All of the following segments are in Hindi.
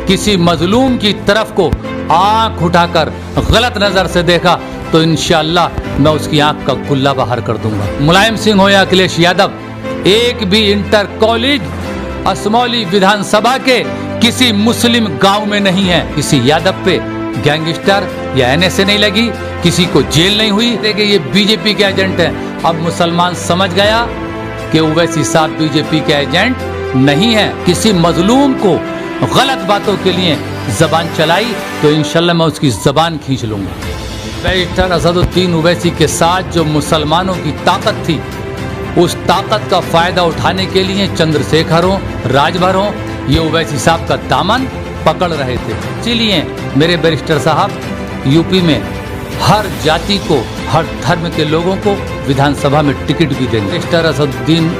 किसी मजलूम की तरफ को आंख उठाकर गलत नजर से देखा तो इंशाअल्लाह मैं उसकी आंख का गुल्ला बाहर कर दूंगा। मुलायम सिंह हो या अखिलेश यादव, एक भी इंटर कॉलेज असमौली विधानसभा के किसी मुस्लिम गांव में नहीं है। किसी यादव पे गैंगस्टर या एनएसए नहीं लगी, किसी को जेल नहीं हुई। देखिए ये बीजेपी के एजेंट हैं। अब मुसलमान समझ गया कि ओवैसी साहब बीजेपी के एजेंट नहीं है। किसी मजलूम को गलत बातों के लिए जबान चलाई तो इंशाल्लाह मैं उसकी जबान खींच लूंगा। बैरिस्टर असदुद्दीन ओवैसी के साथ जो मुसलमानों की ताकत थी, उस ताकत का फायदा उठाने के लिए चंद्रशेखर हो, राजभर हो, ये ओवैसी साहब का दामन पकड़ रहे थे। इसीलिए मेरे बैरिस्टर साहब यूपी में हर जाति को, हर धर्म के लोगों को विधानसभा में टिकट भी देंगे। बैरिस्टर असदुद्दीन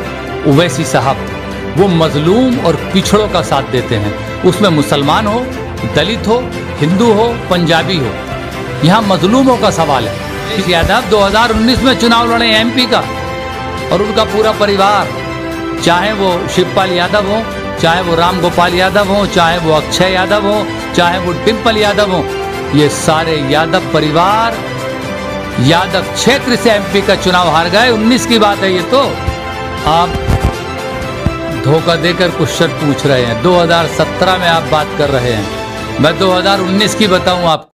ओवैसी साहब वो मजलूम और पिछड़ों का साथ देते हैं। उसमें मुसलमान हो, दलित हो, हिंदू हो, पंजाबी हो, यहाँ मजलूमों का सवाल है। यादव 2019 में चुनाव लड़े एमपी का, और उनका पूरा परिवार, चाहे वो शिवपाल यादव हो, चाहे वो राम गोपाल यादव हो, चाहे वो अक्षय यादव हो, चाहे वो डिम्पल यादव हो, ये सारे यादव परिवार यादव क्षेत्र से एमपी का चुनाव हार गए। 19 की बात है ये। तो आप धोखा देकर क्वेश्चन पूछ रहे हैं। 2017 में आप बात कर रहे हैं, मैं 2019 की बताऊं आपको।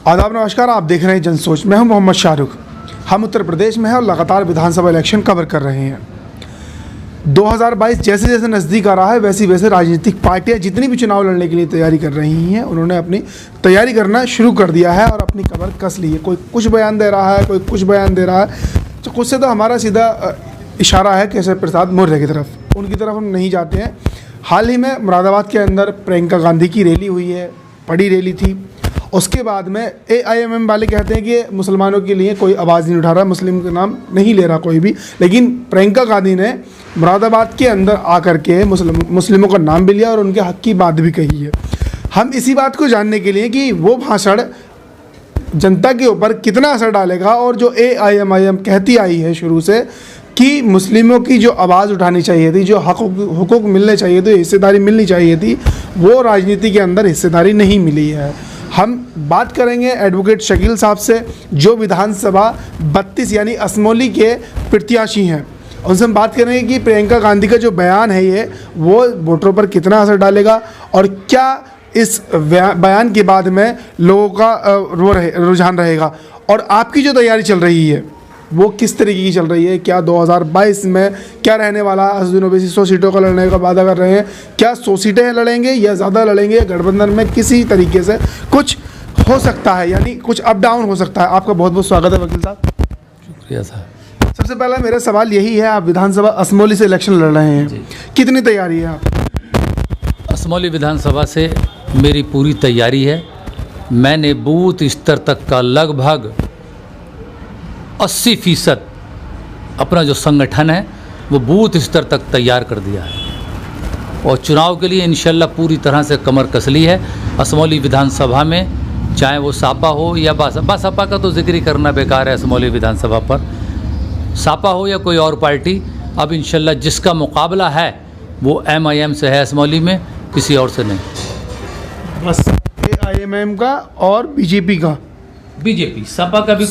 आदाब, नमस्कार। आप देख रहे हैं जनसोच। मैं हूं मोहम्मद शाहरुख। हम उत्तर प्रदेश में हैं और लगातार विधानसभा इलेक्शन कवर कर रहे हैं। 2022 जैसे जैसे नज़दीक आ रहा है, वैसी वैसे राजनीतिक पार्टियां जितनी भी चुनाव लड़ने के लिए तैयारी कर रही हैं, उन्होंने अपनी तैयारी करना शुरू कर दिया है और अपनी कमर कस ली है। कोई कुछ बयान दे रहा है, कोई कुछ बयान दे रहा है। तो कुछ से तो हमारा सीधा इशारा है केशव प्रसाद मौर्य की तरफ। उनकी तरफ हम नहीं जाते हैं। हाल ही में मुरादाबाद के अंदर प्रियंका गांधी की रैली हुई है, बड़ी रैली थी। उसके बाद में AIMM वाले कहते हैं कि मुसलमानों के लिए कोई आवाज़ नहीं उठा रहा, मुस्लिम का नाम नहीं ले रहा कोई भी। लेकिन प्रियंका गांधी ने मुरादाबाद के अंदर आकर के मुस्लिमों का नाम भी लिया और उनके हक की बात भी कही है। हम इसी बात को जानने के लिए कि वो भाषण जनता के ऊपर कितना असर डालेगा, और जो AIMM कहती आई है शुरू से कि मुस्लिमों की जो आवाज़ उठानी चाहिए थी, जो हकूक़ मिलने चाहिए थे, हिस्सेदारी मिलनी चाहिए थी, वो राजनीति के अंदर हिस्सेदारी नहीं मिली है। हम बात करेंगे एडवोकेट शकील साहब से, जो विधानसभा 32 यानी असमौली के प्रत्याशी हैं। उनसे हम बात करेंगे कि प्रियंका गांधी का जो बयान है ये वो वोटरों पर कितना असर डालेगा, और क्या इस बयान के बाद में लोगों का रुझान रहेगा, और आपकी जो तैयारी चल रही है वो किस तरीके की चल रही है। क्या 2022 में क्या रहने वाला है। असदुद्दीन ओवैसी 100 सीटों का लड़ने का वादा कर रहे हैं। क्या 100 सीटें लड़ेंगे या ज़्यादा लड़ेंगे। गठबंधन में किसी तरीके से कुछ हो सकता है, यानी कुछ अप डाउन हो सकता है। आपका बहुत बहुत स्वागत है वकील साहब। शुक्रिया साहब। सबसे पहला मेरा सवाल यही है, आप विधानसभा असमौली से इलेक्शन लड़ रहे हैं, कितनी तैयारी है आप। असमौली विधानसभा से मेरी पूरी तैयारी है। मैंने बूथ स्तर तक का लगभग 80% अपना जो संगठन है वो बूथ स्तर तक तैयार कर दिया है, और चुनाव के लिए इंशाल्लाह पूरी तरह से कमर कस ली है। असमौली विधानसभा में चाहे वो सापा हो या बासपा का तो जिक्र करना बेकार है। असमौली विधानसभा पर सापा हो या कोई और पार्टी, अब इंशाल्लाह जिसका मुकाबला है वो MIM से है असमौली में, किसी और से नहीं। बस AIMM का और बीजेपी का। बीजेपी सपा का भी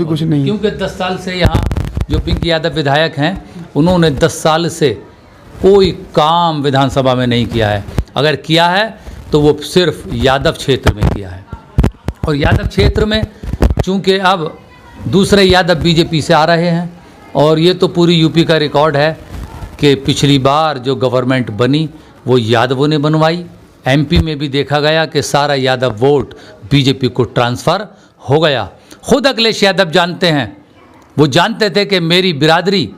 कुछ नहीं, क्योंकि 10 साल से यहाँ जो पिंकी यादव विधायक हैं, उन्होंने 10 साल से कोई काम विधानसभा में नहीं किया है। अगर किया है तो वो सिर्फ यादव क्षेत्र में किया है, और यादव क्षेत्र में चूँकि अब दूसरे यादव बीजेपी से आ रहे हैं, और ये तो पूरी यूपी का रिकॉर्ड है कि पिछली बार जो गवर्नमेंट बनी वो यादवों ने बनवाई। MP में भी देखा गया कि सारा यादव वोट बीजेपी को ट्रांसफ़र हो गया। खुद अखिलेश यादव जानते हैं, वो जानते थे कि मेरी बिरादरी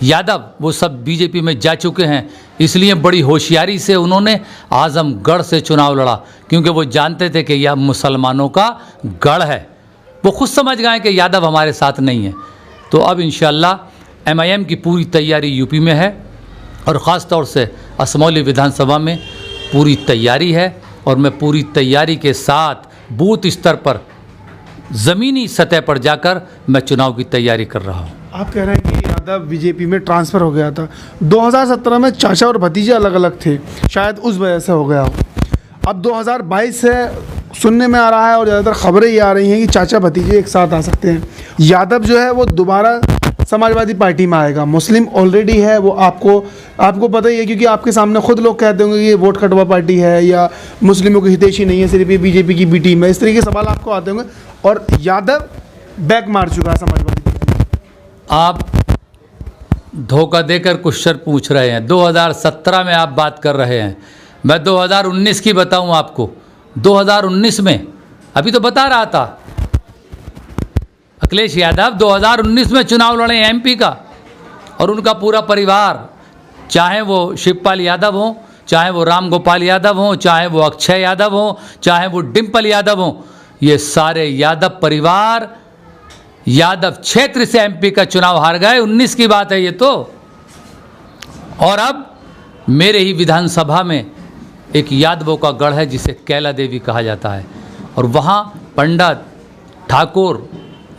यादव वो सब बीजेपी में जा चुके हैं, इसलिए बड़ी होशियारी से उन्होंने आजमगढ़ से चुनाव लड़ा, क्योंकि वो जानते थे कि यह मुसलमानों का गढ़ है। वो खुद समझ गए कि यादव हमारे साथ नहीं है। तो अब इंशाअल्लाह MIM की पूरी तैयारी यूपी में है, और ख़ास तौर से असमौली विधानसभा में पूरी तैयारी है। और मैं पूरी तैयारी के साथ बूथ स्तर पर, ज़मीनी सतह पर जाकर मैं चुनाव की तैयारी कर रहा हूँ। आप कह रहे हैं कि यादव बीजेपी में ट्रांसफ़र हो गया था। 2017 में चाचा और भतीजे अलग अलग थे, शायद उस वजह से हो गया हो। अब 2022 से सुनने में आ रहा है और ज़्यादातर खबरें ये आ रही हैं कि चाचा भतीजे एक साथ आ सकते हैं। यादव जो है वो दोबारा समाजवादी पार्टी में आएगा। मुस्लिम ऑलरेडी है, वो आपको पता ही है, क्योंकि आपके सामने खुद लोग कहते होंगे कि ये वोट कटवा पार्टी है या मुस्लिमों की हितैषी नहीं है, सिर्फ ये बीजेपी की बी टीम है। इस तरीके के सवाल आपको आते होंगे। और यादव बैक मार चुका है समाजवादी पार्टी। आप धोखा देकर क्वेश्चन पूछ रहे हैं। 2017 में आप बात कर रहे हैं, मैं 2019 की बताऊं आपको। 2019 में अभी तो बता रहा था, अखिलेश यादव 2019 में चुनाव लड़े एमपी का, और उनका पूरा परिवार, चाहे वो शिवपाल यादव हो, चाहे वो राम गोपाल यादव हो, चाहे वो अक्षय यादव हो, चाहे वो डिम्पल यादव हो, ये सारे यादव परिवार यादव क्षेत्र से एमपी का चुनाव हार गए। 19 की बात है ये तो। और अब मेरे ही विधानसभा में एक यादवों का गढ़ है जिसे कैला देवी कहा जाता है, और वहाँ पंडित, ठाकुर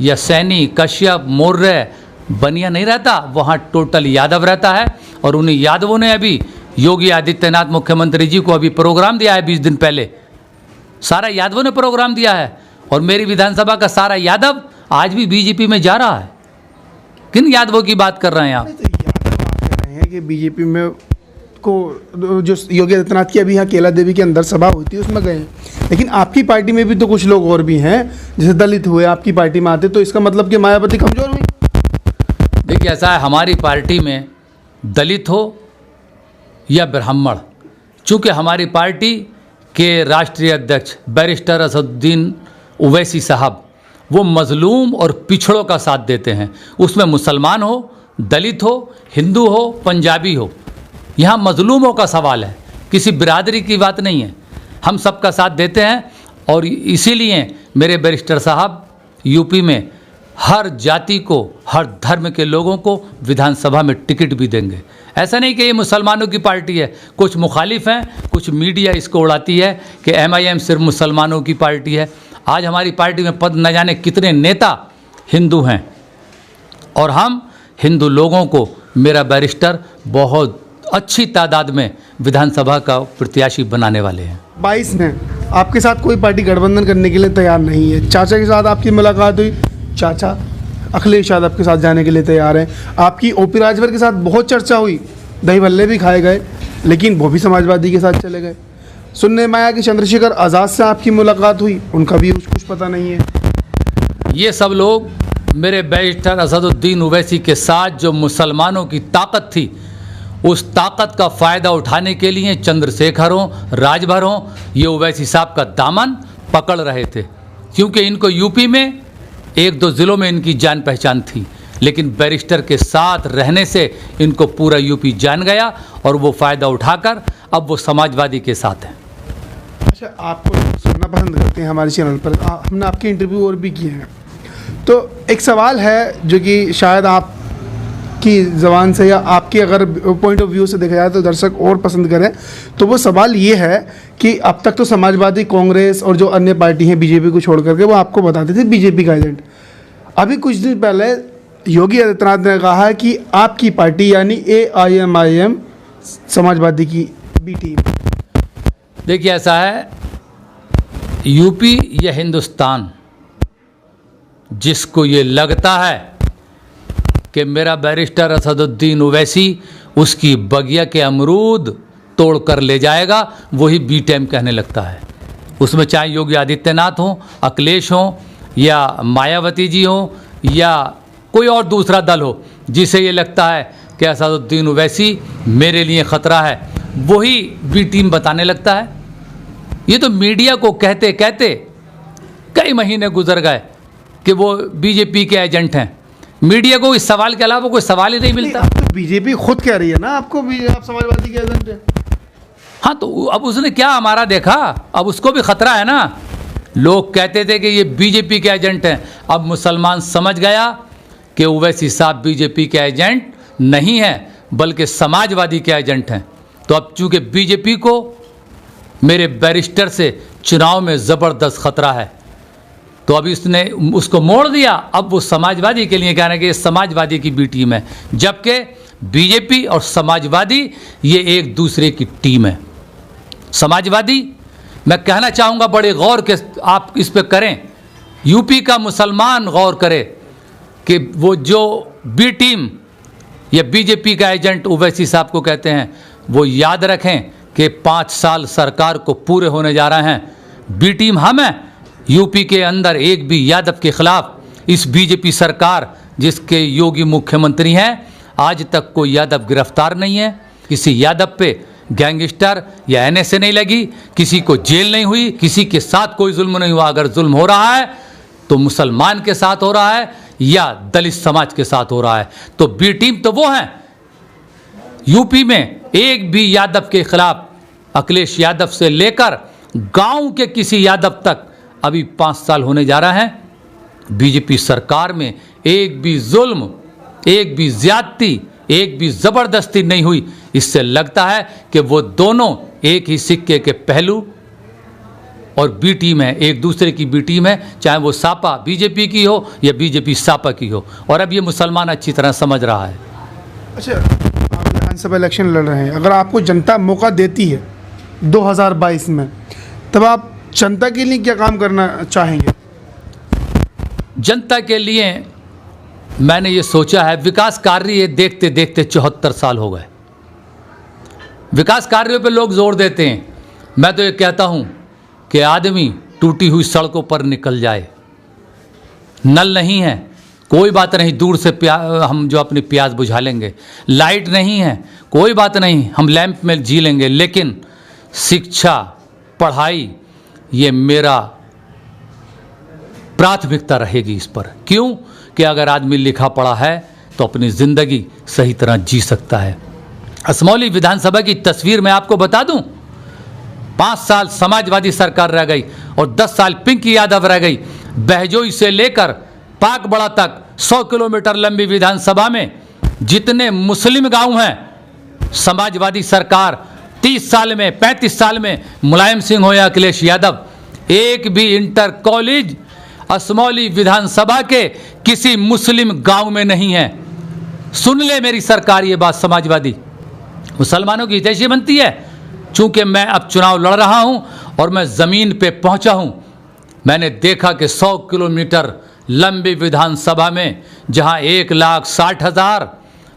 या सैनी, कश्यप, मौर्य, बनिया नहीं रहता, वहाँ टोटल यादव रहता है। और उन्हीं यादवों ने अभी योगी आदित्यनाथ मुख्यमंत्री जी को अभी प्रोग्राम दिया है 20 दिन पहले, सारा यादवों ने प्रोग्राम दिया है। और मेरी विधानसभा का सारा यादव आज भी बीजेपी में जा रहा है। किन यादवों की बात कर रहे हैं आप? तो यादव आप कह रहे हैं कि बीजेपी में को जो योगी आदित्यनाथ की अभी यहाँ केला देवी के अंदर सभा हुई थी उसमें गए, लेकिन आपकी पार्टी में भी तो कुछ लोग और भी हैं, जैसे दलित हुए आपकी पार्टी में आते, तो इसका मतलब कि मायावती कमजोर हुई? देखिए ऐसा है, हमारी पार्टी में दलित हो या ब्राह्मण, चूँकि हमारी पार्टी के राष्ट्रीय अध्यक्ष बैरिस्टर असदुद्दीन ओवैसी साहब वो मजलूम और पिछड़ों का साथ देते हैं। उसमें मुसलमान हो, दलित हो, हिंदू हो, पंजाबी हो, यहाँ मजलूमों का सवाल है, किसी बिरादरी की बात नहीं है। हम सबका साथ देते हैं और इसीलिए मेरे बैरिस्टर साहब यूपी में हर जाति को, हर धर्म के लोगों को विधानसभा में टिकट भी देंगे। ऐसा नहीं कि ये मुसलमानों की पार्टी है। कुछ मुखालिफ हैं, कुछ मीडिया इसको उड़ाती है कि एमआईएम सिर्फ मुसलमानों की पार्टी है। आज हमारी पार्टी में पद न जाने कितने नेता हिंदू हैं, और हम हिंदू लोगों को, मेरा बैरिस्टर बहुत अच्छी तादाद में विधानसभा का प्रत्याशी बनाने वाले हैं। 22 में आपके साथ कोई पार्टी गठबंधन करने के लिए तैयार नहीं है। चाचा के साथ आपकी मुलाकात हुई, चाचा अखिलेश यादव के साथ जाने के लिए तैयार हैं। आपकी ओपी राजभर के साथ बहुत चर्चा हुई, दही भल्ले भी खाए गए, लेकिन वो भी समाजवादी के साथ चले गए। सुनने में आया कि चंद्रशेखर आज़ाद से आपकी मुलाकात हुई, उनका भी कुछ पता नहीं है। ये सब लोग मेरे बैरिस्टर असदुद्दीन ओवैसी के साथ जो मुसलमानों की ताकत थी, उस ताकत का फ़ायदा उठाने के लिए चंद्रशेखर हों, राजभर हों, ये ओवैसी साहब का दामन पकड़ रहे थे, क्योंकि इनको यूपी में 1-2 ज़िलों में इनकी जान पहचान थी, लेकिन बैरिस्टर के साथ रहने से इनको पूरा यूपी जान गया और वो फ़ायदा उठाकर अब वो समाजवादी के साथ हैं। अच्छा, आपको सुनना पसंद करते हैं हमारे चैनल पर, हमने आपके इंटरव्यू और भी किए हैं, तो एक सवाल है जो कि शायद आपकी ज़बान से या आपके अगर पॉइंट ऑफ व्यू से देखा जाए तो दर्शक और पसंद करें, तो वो सवाल ये है कि अब तक तो समाजवादी, कांग्रेस और जो अन्य पार्टी हैं बीजेपी को छोड़ करके, वो आपको बताते थे बीजेपी का एजेंट। अभी कुछ दिन पहले योगी आदित्यनाथ ने कहा है कि आपकी पार्टी यानी AIMIM समाजवादी की बी टीम। देखिए ऐसा है, यूपी या हिंदुस्तान, जिसको ये लगता है कि मेरा बैरिस्टर असदुद्दीन ओवैसी उसकी बगिया के अमरूद तोड़ कर ले जाएगा, वही बी टीम कहने लगता है। उसमें चाहे योगी आदित्यनाथ हो, अखिलेश हो, या मायावती जी हो, या कोई और दूसरा दल हो, जिसे ये लगता है कि असदुद्दीन ओवैसी मेरे लिए ख़तरा है, वही बी टीम बताने लगता है। ये तो मीडिया को कहते कहते कई महीने गुजर गए कि वो बीजेपी के एजेंट हैं। मीडिया को इस सवाल के अलावा कोई सवाल ही नहीं मिलता। अब तो बीजेपी खुद कह रही है ना आपको भी आप समाजवादी के एजेंट हैं। हाँ, तो अब उसने क्या हमारा देखा, अब उसको भी खतरा है ना। लोग कहते थे कि ये बीजेपी के एजेंट हैं, अब मुसलमान समझ गया कि ओवैसी साहब बीजेपी के एजेंट नहीं हैं, बल्कि समाजवादी के एजेंट हैं। तो अब चूंकि बीजेपी को मेरे बैरिस्टर से चुनाव में ज़बरदस्त खतरा है। तो अब इसने उसको मोड़ दिया। अब वो समाजवादी के लिए कह रहे हैं कि ये समाजवादी की बी टीम है, जबकि बीजेपी और समाजवादी ये एक दूसरे की टीम है। समाजवादी, मैं कहना चाहूँगा बड़े गौर के आप इस पे करें, यूपी का मुसलमान गौर करे कि वो जो बी टीम या बीजेपी का एजेंट ओवैसी साहब को कहते हैं, वो याद रखें कि 5 साल सरकार को पूरे होने जा रहे हैं। बी टीम हम हैं। यूपी के अंदर एक भी यादव के खिलाफ इस बीजेपी सरकार जिसके योगी मुख्यमंत्री हैं, आज तक कोई यादव गिरफ्तार नहीं है। किसी यादव पे गैंगस्टर या एनएसए नहीं लगी, किसी को जेल नहीं हुई, किसी के साथ कोई जुल्म नहीं हुआ। अगर जुल्म हो रहा है तो मुसलमान के साथ हो रहा है या दलित समाज के साथ हो रहा है। तो बी टीम तो वो हैं। यूपी में एक भी यादव के खिलाफ, अखिलेश यादव से लेकर गांव के किसी यादव तक, अभी 5 साल होने जा रहा है, बीजेपी सरकार में एक भी जुल्म, एक भी ज्यादती, एक भी ज़बरदस्ती नहीं हुई। इससे लगता है कि वो दोनों एक ही सिक्के के पहलू और बी टीम है, एक दूसरे की बी टीम है, चाहे वो सापा बीजेपी की हो या बीजेपी सापा की हो। और अब ये मुसलमान अच्छी तरह समझ रहा है। अच्छा, आप विधानसभा इलेक्शन लड़ रहे हैं, अगर आपको जनता मौका देती है 2022 में, तब आप जनता के लिए क्या काम करना चाहेंगे? जनता के लिए मैंने ये सोचा है, विकास कार्य देखते देखते 74 साल हो गए। विकास कार्यों पे लोग जोर देते हैं। मैं तो ये कहता हूँ कि आदमी टूटी हुई सड़कों पर निकल जाए। नल नहीं है, कोई बात नहीं, दूर से हम जो अपनी प्यास बुझा लेंगे। लाइट नहीं है, कोई बात नहीं, हम लैंप में जी लेंगे। लेकिन शिक्षा, पढ़ाई, ये मेरा प्राथमिकता रहेगी इस पर। क्यों कि अगर आदमी लिखा पढ़ा है तो अपनी ज़िंदगी सही तरह जी सकता है। असमौली विधानसभा की तस्वीर मैं आपको बता दूं, 5 साल समाजवादी सरकार रह गई और 10 साल पिंकी यादव रह गई। बहजोई से लेकर पाकबड़ा तक 100 किलोमीटर लंबी विधानसभा में जितने मुस्लिम गांव हैं, समाजवादी सरकार 30 साल में, 35 साल में, मुलायम सिंह हो या अखिलेश यादव, एक भी इंटर कॉलेज असमौली विधानसभा के किसी मुस्लिम गांव में नहीं है। सुन ले मेरी सरकार ये बात, समाजवादी मुसलमानों की हितैषी बनती है। चूंकि मैं अब चुनाव लड़ रहा हूं और मैं ज़मीन पे पहुंचा हूं, मैंने देखा कि 100 किलोमीटर लंबी विधानसभा में जहां 1,60,000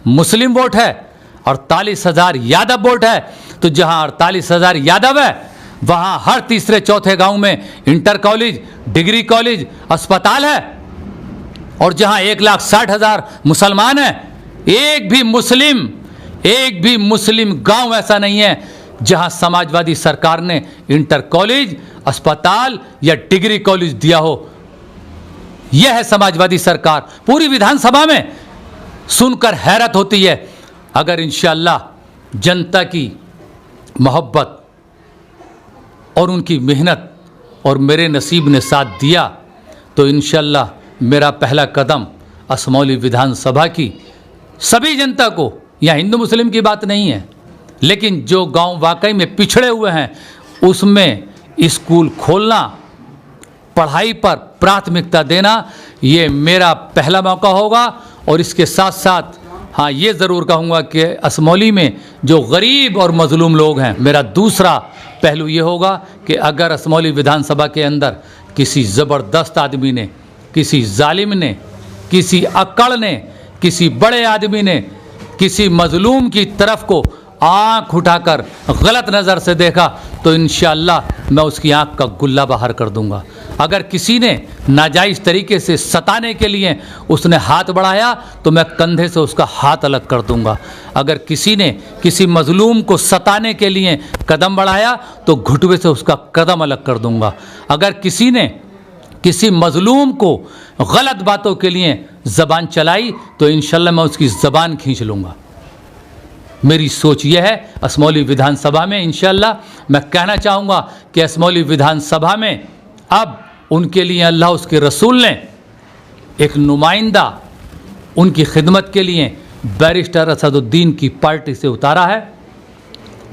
मुस्लिम वोट है, 48,000 यादव वोट है, तो जहां 48,000 यादव है वहां हर तीसरे चौथे गांव में इंटर कॉलेज, डिग्री कॉलेज, अस्पताल है। और जहां 1,60,000 मुसलमान है, एक भी मुस्लिम गांव ऐसा नहीं है जहां समाजवादी सरकार ने इंटर कॉलेज, अस्पताल या डिग्री कॉलेज दिया हो। यह है समाजवादी सरकार। पूरी विधानसभा में सुनकर हैरत होती है। अगर इंशाअल्लाह जनता की मोहब्बत और उनकी मेहनत और मेरे नसीब ने साथ दिया तो इंशाअल्लाह मेरा पहला कदम असमौली विधानसभा की सभी जनता को, यहाँ हिंदू मुस्लिम की बात नहीं है, लेकिन जो गांव वाकई में पिछड़े हुए हैं उसमें स्कूल खोलना, पढ़ाई पर प्राथमिकता देना, ये मेरा पहला मौका होगा। और इसके साथ साथ हाँ, ये ज़रूर कहूँगा कि असमौली में जो गरीब और मजलूम लोग हैं, मेरा दूसरा पहलू ये होगा कि अगर असमौली विधानसभा के अंदर किसी ज़बरदस्त आदमी ने, किसी जालिम ने, किसी अक्कड़ ने, किसी बड़े आदमी ने किसी मजलूम की तरफ को आँख उठाकर गलत नज़र से देखा तो इंशाअल्लाह मैं उसकी आँख का गुल्ला बाहर कर दूंगा। अगर किसी ने नाजायज़ तरीके से सताने के लिए उसने हाथ बढ़ाया तो मैं कंधे से उसका हाथ अलग कर दूंगा। अगर किसी ने किसी मजलूम को सताने के लिए कदम बढ़ाया तो घुटवे से उसका कदम अलग कर दूंगा। अगर किसी ने किसी मजलूम को गलत बातों के लिए ज़बान चलाई तो इंशाअल्लाह मैं उसकी ज़बान खींच लूँगा। मेरी सोच यह है असमौली विधानसभा में इंशाअल्लाह मैं कहना चाहूँगा कि असमौली विधानसभा में अब उनके लिए अल्लाह उसके रसूल ने एक नुमाइंदा उनकी खिदमत के लिए बैरिस्टर असदुद्दीन की पार्टी से उतारा है।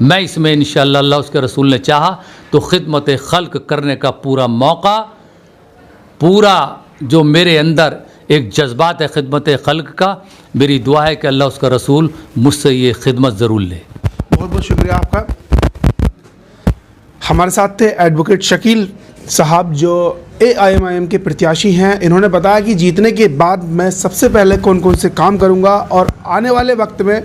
मैं इसमें इंशाअल्लाह अल्लाह उसके रसूल ने चाहा तो खिदमत खल्क करने का पूरा मौका, पूरा जो मेरे अंदर एक जज्बात है खिदमत खल्क का, मेरी दुआ है कि अल्लाह उसका रसूल मुझसे ये खिदमत ज़रूर ले। बहुत बहुत शुक्रिया आपका। हमारे साथ थे एडवोकेट शकील साहब जो AIMIM के प्रत्याशी हैं। इन्होंने बताया कि जीतने के बाद मैं सबसे पहले कौन कौन से काम करूंगा और आने वाले वक्त में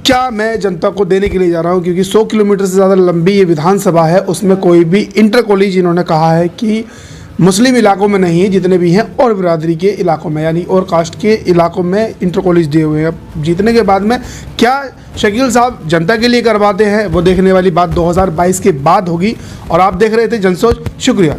क्या मैं जनता को देने के लिए जा रहा हूं, क्योंकि 100 किलोमीटर से ज़्यादा लंबी ये विधानसभा है, उसमें कोई भी इंटर कॉलेज इन्होंने कहा है कि मुस्लिम इलाकों में नहीं है, जितने भी हैं और बिरादरी के इलाकों में यानी और कास्ट के इलाकों में इंटर कॉलेज दिए हुए हैं। अब जीतने के बाद में क्या शकील साहब जनता के लिए करवाते हैं वो देखने वाली बात 2022 के बाद होगी। और आप देख रहे थे जनसोच। शुक्रिया।